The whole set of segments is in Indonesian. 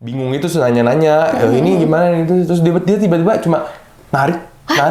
bingung itu nanya-nanya, ini gimana itu, terus dia tiba-tiba cuma narik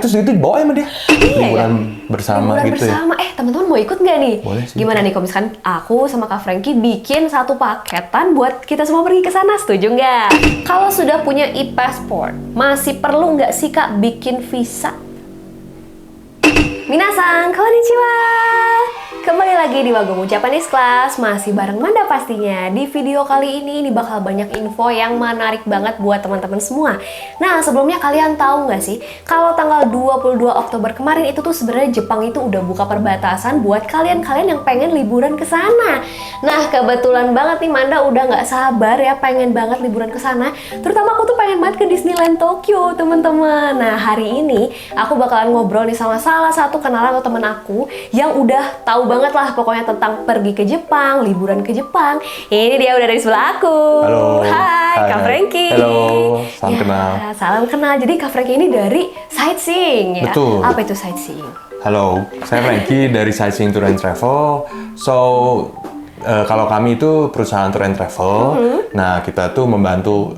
terus itu dibawa sama dia. Liburan bersama liburan gitu bersama. ya. Teman-teman mau ikut nggak nih? Boleh sih. Gimana nih kalau misalkan aku sama Kak Frankie bikin satu paketan buat kita semua pergi ke sana, setuju nggak? Kalau sudah punya e-passport, masih perlu nggak sih Kak bikin visa? Minasan, konnichiwa! Kembali lagi di Wagomu Japanese Class, masih bareng Manda pastinya. Di video kali ini bakal banyak info yang menarik banget buat teman-teman semua. Nah, sebelumnya kalian tahu nggak sih, kalau tanggal 22 Oktober kemarin itu tuh sebenarnya Jepang itu udah buka perbatasan buat kalian-kalian yang pengen liburan ke sana. Nah, kebetulan banget nih Manda udah nggak sabar ya pengen banget liburan ke sana. Terutama aku tuh pengen banget ke Disneyland Tokyo, teman-teman. Nah, hari ini aku bakalan ngobrol nih sama salah satu kenalan atau temen aku yang udah tahu banget lah pokoknya tentang pergi ke Jepang, liburan ke Jepang. Ini dia udah dari sebelah aku. Halo. Hai, Kak Frankie. Halo, salam kenal. Salam kenal. Jadi Kak Frankie ini dari sightseeing ya? Betul. Apa itu sightseeing? Halo, saya Frankie dari Sightseeing Tour and Travel. So, kalau kami itu perusahaan tour and travel. Nah, kita tuh membantu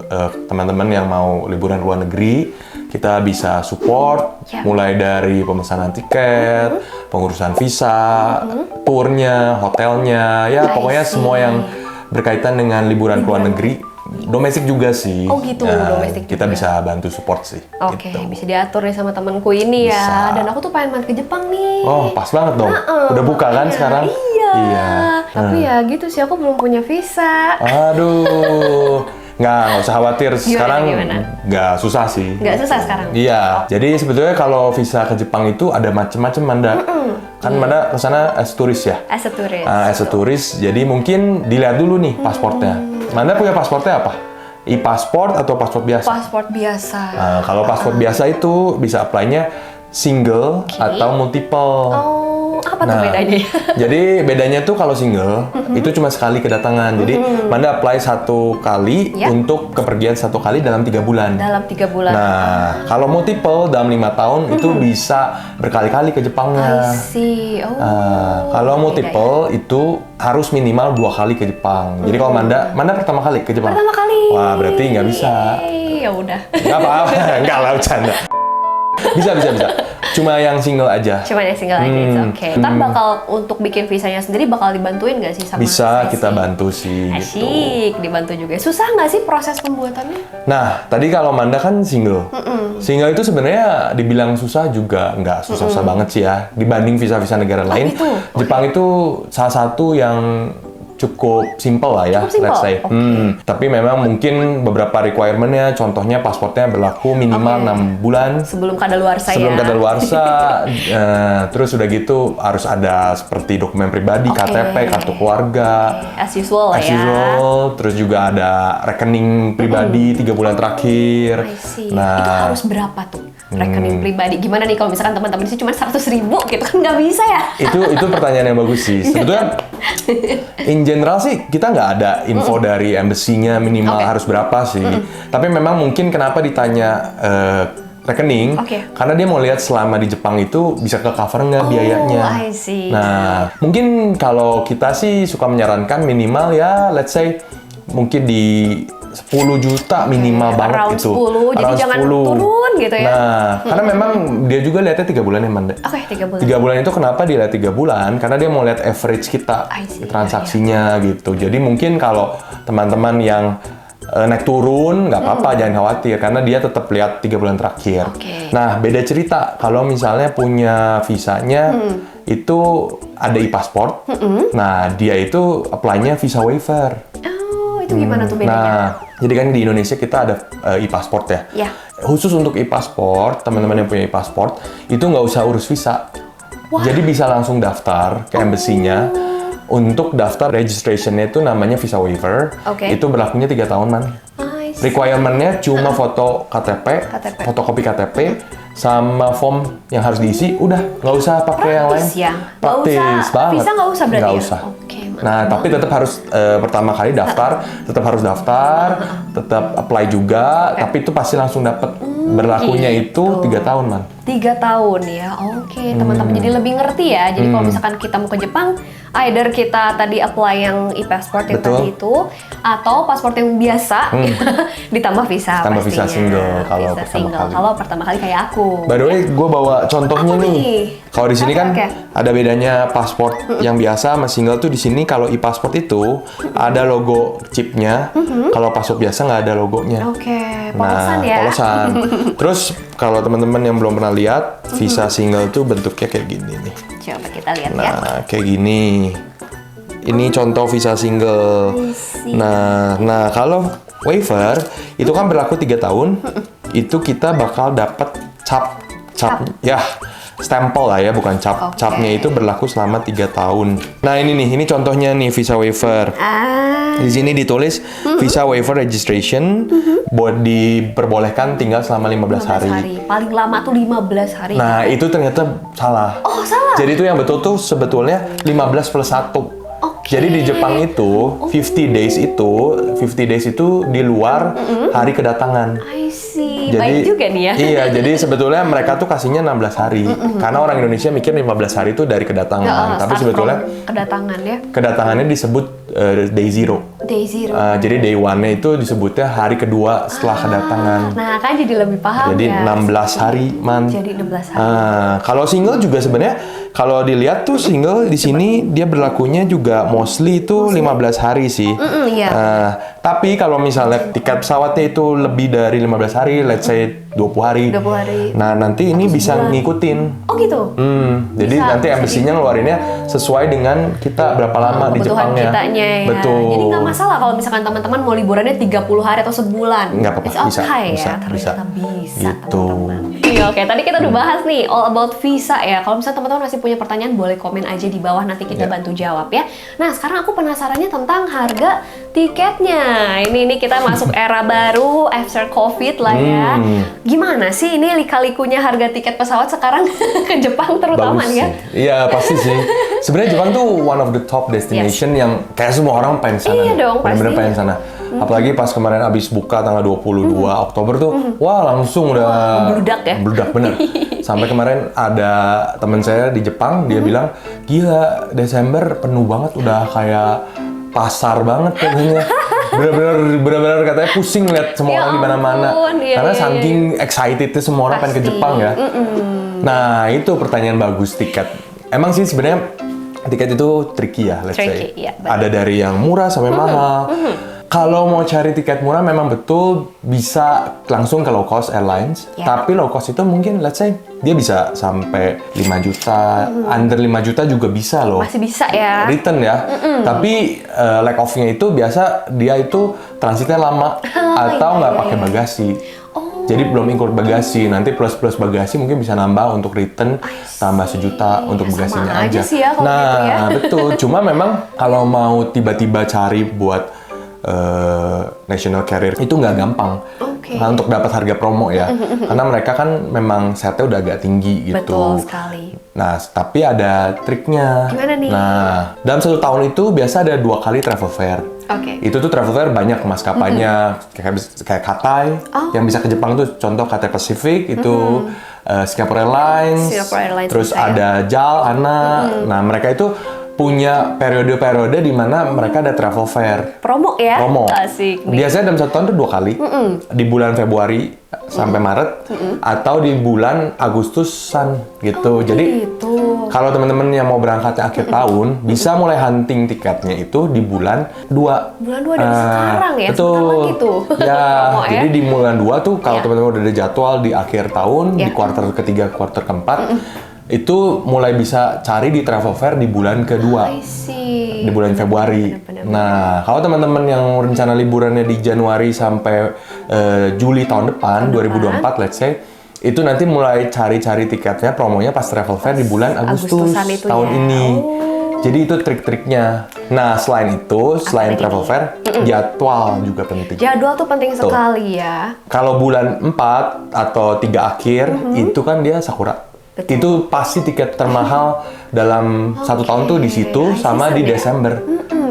teman-teman yang mau liburan luar negeri. Kita bisa support mulai dari pemesanan tiket, pengurusan visa, turnya, hotelnya, ya pokoknya semua yang berkaitan dengan liburan ke luar negeri. Domestik juga sih. Oh gitu, nah, domestik kita juga. bisa bantu support sih. Oke, gitu. bisa diatur nih sama temanku ini ya. Bisa. Dan aku tuh pengen banget ke Jepang nih. Oh, pas banget dong. Udah buka kan sekarang? Iya. Tapi ya gitu sih, aku belum punya visa. Aduh. Nggak usah khawatir. Sekarang gimana? nggak susah sih. Nggak susah sekarang? Iya. Jadi sebetulnya kalau visa ke Jepang itu ada macam-macam, Manda. Kan Manda ke sana as turis ya? As a tourist. As a turis, jadi mungkin dilihat dulu nih pasportnya. Manda punya pasportnya apa? E-pasport atau pasport biasa? Pasport biasa. Nah, kalau pasport biasa itu bisa apply-nya single atau multiple. Oh, apa tuh bedanya? Jadi bedanya tuh kalau single itu cuma sekali kedatangan. Jadi Manda apply satu kali untuk kepergian satu kali dalam 3 bulan. Dalam 3 bulan. Nah, kalau multiple dalam 5 tahun itu bisa berkali-kali ke Jepangnya. I see. Oh. Kalau multiple itu harus minimal 2 kali ke Jepang. Jadi kalau Manda pertama kali ke Jepang. Pertama kali. Wah, berarti nggak bisa. Ya udah. Nggak apa-apa, nggak lah bercanda. Bisa. Cuma yang single aja. Cuma yang single aja, it's okay. Ntar bakal untuk bikin visanya sendiri bakal dibantuin nggak sih sama Bisa saya kita sih? bantu sih. Gitu. Asyik, dibantu juga. Susah nggak sih proses pembuatannya? Nah, tadi kalau Manda kan single. Single itu sebenarnya dibilang susah juga nggak susah-susah banget sih ya. Dibanding visa-visa negara lain. gitu? Jepang itu salah satu yang cukup simple lah ya, Cukup simple? let's say. Oke. Tapi memang mungkin beberapa requirement-nya, contohnya pasportnya berlaku minimal 6 bulan. Sebelum kadaluarsa ya? Sebelum kadaluarsa, terus udah gitu harus ada seperti dokumen pribadi, KTP, kartu keluarga. As usual lah As ya. usual, terus juga ada rekening pribadi 3 bulan terakhir. I see. Nah, Itu harus berapa tuh rekening pribadi? Gimana nih kalau misalkan teman-teman sih cuma 100.000 gitu kan nggak bisa ya? itu pertanyaan yang bagus sih. Sebetulnya in general sih kita nggak ada info dari embassy-nya minimal harus berapa sih. Tapi memang mungkin kenapa ditanya rekening, karena dia mau lihat selama di Jepang itu bisa ke cover nggak biayanya. I see. Nah, mungkin kalau kita sih suka menyarankan minimal ya, let's say mungkin di 10 juta minimal banget around itu. 10, jadi jangan turun gitu ya. Nah, karena memang dia juga lihatnya 3 bulan ya, Manda. Oke, 3 bulan. 3 bulan itu kenapa dia lihat 3 bulan? Karena dia mau lihat average kita, I see. transaksinya gitu. Jadi mungkin kalau teman-teman yang naik turun, nggak apa-apa, jangan khawatir. Karena dia tetap lihat 3 bulan terakhir. Nah, beda cerita kalau misalnya punya visanya, itu ada e-passport. Nah, dia itu apply-nya visa waiver. Oh, itu gimana tuh bedanya? Nah, jadi kan di Indonesia kita ada e-passport ya. Ya. Khusus untuk e-passport, teman-teman yang punya e-passport, itu nggak usah urus visa. Jadi bisa langsung daftar ke embassy-nya. Untuk daftar registration-nya itu namanya visa waiver. Itu berlakunya 3 tahun, Man. Requirement-nya cuma foto KTP, fotokopi KTP, sama form yang harus diisi, udah nggak usah pakai yang lain. Praktis banget. Visa nggak usah berarti nggak ya? usah. Nah, tapi tetap harus pertama kali daftar, tetap apply juga, tapi itu pasti langsung dapat. Berlakunya itu 3 tahun, Man. 3 tahun ya, oke. Teman-teman jadi lebih ngerti ya. Jadi kalau misalkan kita mau ke Jepang, either kita tadi apply yang e-passport yang Betul. tadi itu, atau paspor yang biasa ditambah visa Tambah pastinya. visa single kalau Visa pertama single kali. kalau pertama kali kayak aku. By the way, gue bawa contohnya Apa nih. nih? Kalau di sini Oke, kan oke. ada bedanya paspor yang biasa sama single tuh di sini. Kalau e-passport itu ada logo chipnya. Kalau paspor biasa nggak ada logonya. Oke, polosan ya. Polosan. Terus kalau teman-teman yang belum pernah lihat, visa single tuh bentuknya kayak gini nih. Coba kita lihat ya. Nah, kayak gini. Ini contoh visa single. Nah, kalau waiver itu kan berlaku 3 tahun. Itu kita bakal dapat cap, ya, stempel lah ya, bukan cap. Oke. Capnya itu berlaku selama 3 tahun. Nah, ini contohnya nih visa waiver. Di sini ditulis visa waiver registration buat diperbolehkan tinggal selama 15 hari. Paling lama tuh 15 hari. Nah, itu ternyata salah. Oh, salah. Jadi itu yang betul tuh sebetulnya 15 plus 1. Oke. Jadi di Jepang itu 50 days itu di luar hari kedatangan. I see. Baik juga nih ya. Iya, jadi sebetulnya mereka tuh kasihnya 16 hari. Karena orang Indonesia mikir 15 hari itu dari kedatangan. Tapi Start sebetulnya from kedatangan ya. kedatangannya disebut day zero. Day zero. Jadi day one-nya itu disebutnya hari kedua setelah kedatangan. Nah, kan jadi lebih paham Jadi ya. 16 hari, man. Jadi 16 hari. Kalau single juga sebenarnya kalau dilihat tuh single di sini dia berlakunya juga mostly itu 15 hari sih. Iya. Tapi kalau misalnya tiket pesawatnya itu lebih dari 15 hari, let's say 20 hari. 20 hari. Nah, nanti ini bisa ngikutin. Oh gitu. Jadi Bisa, nanti bisa embassy-nya ngeluarinnya sesuai dengan kita berapa lama di Kebutuhan Jepangnya. kitanya ya. Betul. Jadi nggak masalah kalau misalkan teman-teman mau liburannya 30 hari atau sebulan. Nggak apa-apa, It's okay bisa, ya. bisa. Ternyata bisa Gitu. teman-teman. Iya, oke. Tadi kita udah bahas nih all about visa ya. Kalau misalnya teman-teman masih punya pertanyaan boleh komen aja di bawah, nanti kita Ya. bantu jawab ya. Nah, sekarang aku penasarannya tentang harga tiketnya. Ini kita masuk era baru after COVID lah ya. Gimana sih ini lika-likunya harga tiket pesawat sekarang ke Jepang terutama Bagus nih ya? sih. Iya, pasti sih. Sebenarnya Jepang tuh one of the top destination yang kayak semua orang pengen sana. Iya dong, Bener-bener pasti. pengen sana. Apalagi pas kemarin abis buka tanggal 22 Oktober tuh, wah langsung udah Bludak ya? Bludak bener. Sampai kemarin ada teman saya di Jepang, dia bilang, gila Desember penuh banget, udah kayak pasar banget katanya. Bener-bener katanya pusing lihat semua Ya orang di mana-mana. ampun, iya, Karena iya, saking excitednya semua orang pengen ke Pasti. Jepang ya. Nah, itu pertanyaan bagus tiket. Emang sih sebenarnya tiket itu tricky ya, let's say. Tricky, iya, betul. Ada dari yang murah sampai mahal. Kalau mau cari tiket murah memang betul bisa langsung ke low cost airlines. Ya. Tapi low cost itu mungkin let's say dia bisa sampai 5 juta, under 5 juta juga bisa loh. Masih bisa ya. Return ya. Tapi lack off-nya itu biasa dia itu transitnya lama atau nggak pakai bagasi. Jadi belum include bagasi, nanti plus bagasi mungkin bisa nambah untuk return tambah 1 juta untuk Sama bagasinya aja aja. sih ya kalau Nah, gitu ya. betul. Cuma memang kalau mau tiba-tiba cari buat national carrier itu nggak gampang. Oke. Nah, untuk dapat harga promo ya, karena mereka kan memang setnya udah agak tinggi gitu. Betul sekali. Nah, tapi ada triknya. Gimana nih? Nah, dalam 1 tahun itu biasa ada 2 kali travel fair. Oke. Itu tuh travel fair banyak maskapainya, kayak Cathay, yang bisa ke Jepang tuh contoh Cathay Pacific, itu Singapore Airlines, Singapore Airlines terus bisa ya. ada JAL, ANA. Nah, mereka itu punya periode-periode di mana mereka ada travel fair. Promo ya? Promo. Asik nih. Biasanya dalam 1 tahun tuh 2 kali. Di bulan Februari sampai Maret, atau di bulan Agustusan gitu. Jadi Gitu. kalau teman-teman yang mau berangkatnya akhir tahun, bisa mulai hunting tiketnya itu di bulan 2. Bulan 2 dari sekarang ya? Betul. Sebentar lagi tuh. Ya, Promo ya? jadi di bulan 2 tuh kalau Ya. teman-teman udah ada jadwal di akhir tahun, di Ya. kuartal ketiga, kuartal keempat, itu mulai bisa cari di travel fair di bulan kedua. I see. Di bulan Februari. Benar-benar. Nah, kalau teman-teman yang rencana liburannya di Januari sampai Juli tahun depan, 2024 let's say, itu nanti mulai cari-cari tiketnya, promonya pas travel fair di bulan Agustus Agustusan itu tahun ya. ini. Oh. Jadi itu trik-triknya. Nah, selain itu, selain lagi travel nih? fair, jadwal juga penting. Jadwal tuh penting Tuh. sekali ya. Kalau bulan 4 atau 3 akhir, itu kan dia Sakura. Betul. Itu pasti tiket termahal dalam 1 tahun tuh di situ High sama season di ya? Desember.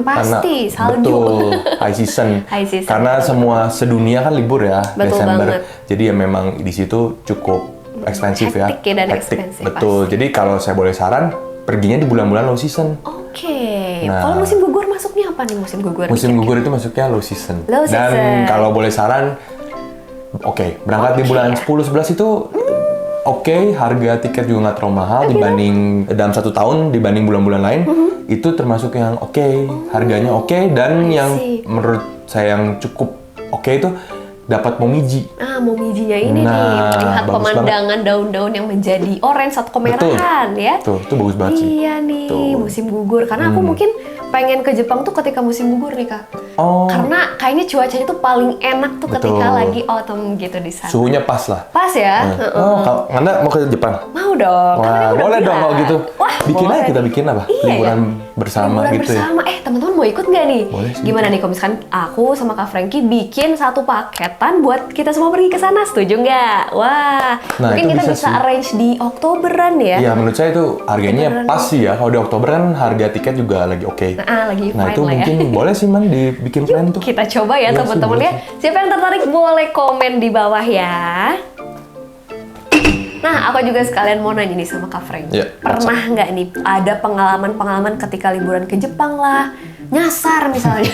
Pasti, salju. Betul, high season. High season, Karena betul. semua sedunia kan libur ya, Betul Desember. banget. Jadi ya memang di situ cukup expensive ya. Hektik ya dan Hektik, expensive, betul. pasti. Jadi kalau saya boleh saran, perginya di bulan-bulan low season. Oke. Nah. Kalau musim gugur masuknya apa nih musim gugur? Musim gugur itu masuknya low season. Low season. Dan kalau boleh saran, berangkat di bulan 10-11 itu harga tiket juga nggak terlalu mahal dibanding dalam 1 tahun dibanding bulan-bulan lain. Itu termasuk yang harganya dan yang menurut saya yang cukup itu dapat momiji. Momijinya ini nih, melihat pemandangan daun-daun yang menjadi orange atau kemerahan ya. Tuh, itu bagus banget sih. Iya nih, musim gugur. Karena aku mungkin pengen ke Jepang tuh ketika musim gugur nih, Kak. Karena kayaknya cuacanya tuh paling enak tuh ketika lagi autumn gitu di sana. Suhunya pas lah. Pas ya? Kalau Anda mau ke Jepang? Mau dong. Wah, boleh dong kalau gitu. Wah, bikin aja kita bikin apa? Iya, liburan bersama liburan gitu bersama. ya. Teman-teman mau ikut nggak nih? Boleh sih. Gimana nih kalau misalkan aku sama Kak Frankie bikin satu paketan buat kita semua pergi ke sana, setuju nggak? Wah, mungkin kita bisa arrange di Oktoberan ya? Iya, menurut saya itu harganya pas sih ya. Kalau di Oktober kan harga tiket juga lagi lagi Nah, itu lah ya. mungkin boleh sih Man dibikin plan tuh. Kita coba ya Iya teman-teman sih, ya. Siapa yang tertarik boleh komen di bawah ya. Nah, aku juga sekalian mau nanya nih sama Kak Frank. Iya, Pernah nggak nih ada pengalaman-pengalaman ketika liburan ke Jepang lah, nyasar misalnya,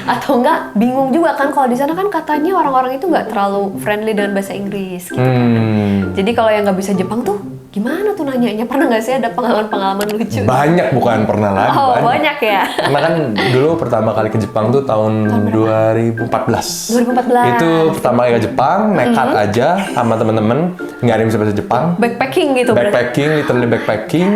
atau enggak bingung juga kan kalau di sana kan katanya orang-orang itu nggak terlalu friendly dengan bahasa Inggris. Gitu. Jadi kalau yang nggak bisa Jepang tuh gimana tuh nanyanya? Pernah nggak sih ada pengalaman-pengalaman lucu? Banyak, bukan pernah lagi. Banyak ya. Karena kan dulu pertama kali ke Jepang tuh tahun 2014. 2014. Itu pertama kali ke Jepang, nekat aja sama temen-temen, nggak ada yang bisa bahasa Jepang. Backpacking gitu Backpacking, literally backpacking.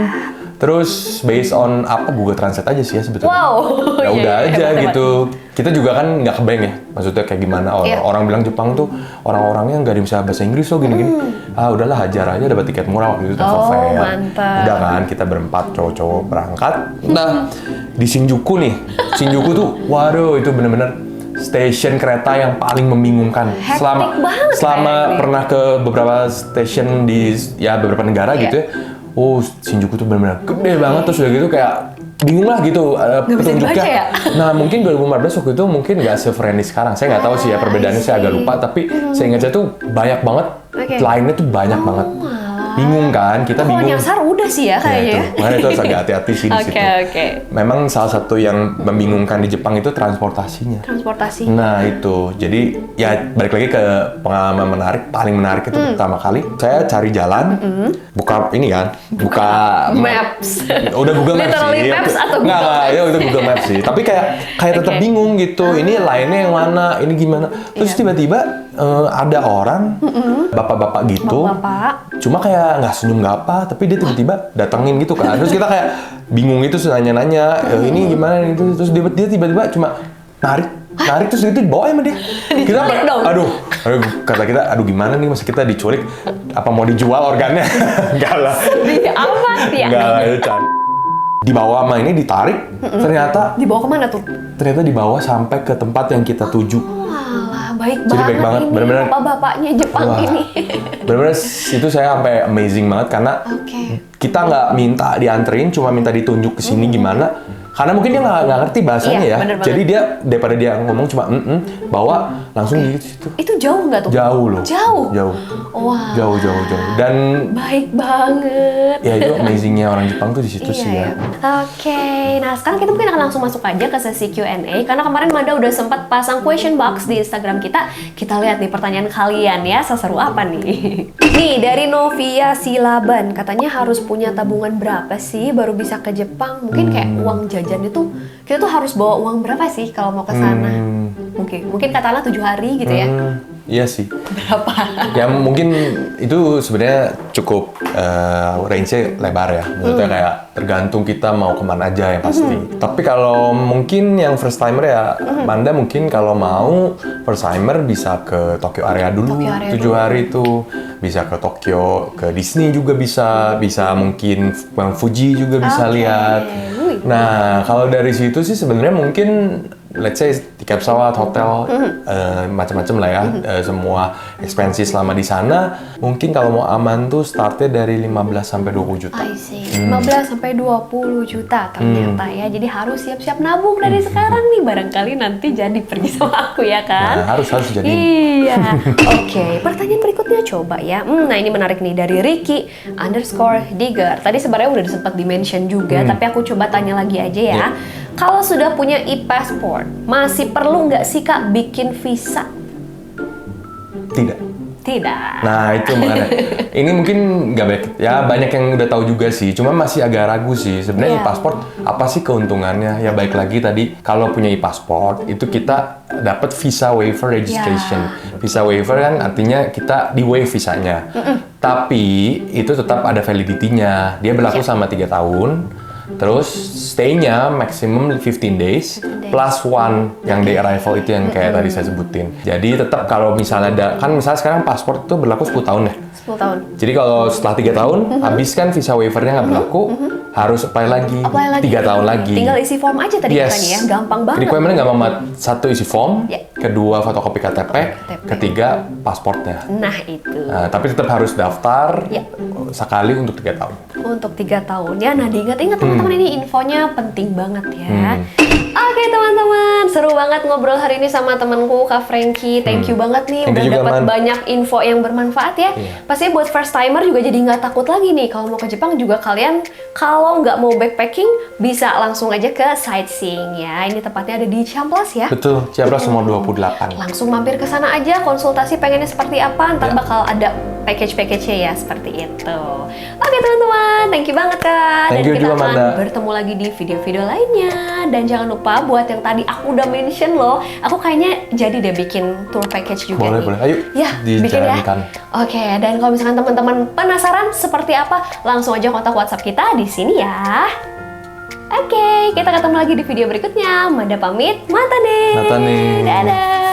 Terus based on Google Translate aja sih ya sebetulnya. Wow. Ya udah aja hebat. gitu. Kita juga kan nggak kebayang ya, maksudnya kayak gimana orang bilang Jepang tuh orang-orangnya nggak ada yang bisa bahasa Inggris loh gini-gini. Udahlah hajar aja, dapat tiket murah waktu itu travel fair. Mantap. Udah kan kita berempat cowok-cowok berangkat. Nah di Shinjuku nih, Shinjuku tuh waduh itu bener-bener stasiun kereta yang paling membingungkan. Selama pernah ke beberapa stasiun di beberapa negara gitu ya. Shinjuku tuh benar-benar gede banget, terus udah gitu kayak bingung lah gitu petunjuknya. Ya? Nah mungkin 2015 waktu itu mungkin nggak se-friendly sekarang. Saya nggak tahu sih ya perbedaannya, saya agak lupa. Tapi saya ingat saya tuh banyak banget, lainnya tuh banyak banget. Bingung kan, kita bingung. Kalau nyasar udah sih ya kayaknya. Makanya itu harus agak hati-hati sih di situ. Memang salah satu yang membingungkan di Jepang itu transportasinya. Nah itu, jadi ya balik lagi ke pengalaman paling menarik itu pertama kali. Saya cari jalan, buka Maps. Udah Google Maps Literally sih. Maps atau Google Maps? Ya udah Google Maps sih. Tapi kayak tetap bingung gitu. Ini lainnya yang mana? Ini gimana? Terus tiba-tiba ada orang, bapak-bapak gitu. Cuma kayak nggak senyum nggak apa, tapi dia tiba-tiba datengin gitu kan. Terus kita kayak bingung gitu, nanya-nanya, ini gimana gitu. Terus dia tiba-tiba cuma narik terus itu dibawa sama dia. Kita kata kita, aduh gimana nih, masa kita diculik? Apa mau dijual organnya? Enggak lah. Sedih amat ya. Enggak lah, itu dibawa sama ini, ditarik. Ternyata dibawa kemana tuh? Ternyata dibawa sampai ke tempat yang kita tuju. Baik Jadi baik banget, ini bener-bener. bapak-bapaknya Jepang ini. Bener-bener itu saya sampai amazing banget karena kita nggak minta dianterin, cuma minta ditunjuk ke sini gimana. Karena mungkin dia nggak ngerti bahasanya ya. Jadi dia daripada dia ngomong cuma bawa langsung di situ. Itu jauh nggak tuh? Jauh loh. Jauh. Wah. Jauh. Dan baik banget. Ya itu amazingnya orang Jepang tuh di situ sih ya. Nah sekarang kita mungkin akan langsung masuk aja ke sesi Q&A karena kemarin Manda udah sempat pasang question box di Instagram kita. Kita lihat nih pertanyaan kalian ya, seseru apa nih? Nih dari Novia Silaban katanya harus punya tabungan berapa sih baru bisa ke Jepang? Mungkin kayak uang jajan itu kita tuh harus bawa uang berapa sih kalau mau ke sana? Mungkin katakanlah 7 hari gitu ya. Iya sih. Berapa? Ya mungkin itu sebenarnya cukup range-nya lebar ya. Maksudnya kayak tergantung kita mau kemana aja yang pasti. Tapi kalau mungkin yang first timer ya, Manda mungkin kalau mau first timer bisa ke Tokyo area dulu. 7 hari itu bisa ke Tokyo, ke Disney juga bisa mungkin Fuji juga bisa lihat. Nah kalau dari situ sih sebenarnya mungkin let's say tiket pesawat, hotel, macam-macam lah ya, semua expenses selama di sana. Mungkin kalau mau aman tuh startnya dari 15 sampai 20 juta. I see. 15 sampai 20 juta ternyata ya. Jadi harus siap-siap nabung dari sekarang nih. Barangkali nanti jadi pergi sama aku ya kan? Nah, harus jadi. Iya. Oke, pertanyaan berikutnya coba ya. Nah ini menarik nih dari Ricky_Digger. Tadi sebenarnya udah sempat di-mention juga, tapi aku coba tanya lagi aja ya. Kalau sudah punya e-passport, masih perlu nggak sih Kak bikin visa? Tidak. Tidak. Nah itu makanya. Ini mungkin nggak banyak, ya banyak yang udah tahu juga sih. Cuma masih agak ragu sih. Sebenarnya e-passport apa sih keuntungannya? Ya baik lagi tadi kalau punya e-passport itu kita dapat visa waiver registration. Visa waiver kan artinya kita di waive visanya. Tapi itu tetap ada validity-nya. Dia berlaku selama 3 tahun. Terus stay-nya maximum 15 days plus 1 yang day arrival itu yang kayak tadi saya sebutin. Jadi tetap kalau misalnya ada, kan misalnya sekarang paspor itu berlaku 10 tahun ya. 10 tahun. Jadi kalau setelah 3 tahun, habis kan visa waiver-nya nggak berlaku, harus apply lagi 3 tahun lagi. Tinggal isi form aja tadi kan ya, gampang banget. Requirement-nya gampang banget. 1 isi form, kedua fotokopi KTP, ketiga pasportnya. Nah itu. Nah, tapi tetap harus daftar sekali untuk 3 tahun. Untuk 3 tahun ya. Nah diingat-ingat teman-teman, ini infonya penting banget ya. Oke teman-teman, seru banget ngobrol hari ini sama temanku Kak Frankie. Thank you banget nih, udah dapat banyak info yang bermanfaat ya. Pastinya buat first timer juga jadi nggak takut lagi nih. Kalau mau ke Jepang juga kalian kalau nggak mau backpacking bisa langsung aja ke sightseeing ya. Ini tepatnya ada di Ciamplas ya. Betul, Ciamplas nomor 28. Langsung mampir ke sana aja, konsultasi pengennya seperti apa, ntar bakal ada package-nya ya seperti itu. Oke teman-teman, thank you banget Kak. Thank you kita juga, akan Manda. bertemu lagi di video-video lainnya. Dan jangan lupa buat yang tadi aku udah mention loh, aku kayaknya jadi deh bikin tour package juga nih. Boleh. Ayo, ya, bikin ya. dijalankan. Oke, dan kalau misalkan teman-teman penasaran seperti apa, langsung aja kontak WhatsApp kita di sini ya. Oke, kita ketemu lagi di video berikutnya. Manda pamit, mata nih. Mata nih. Dadah.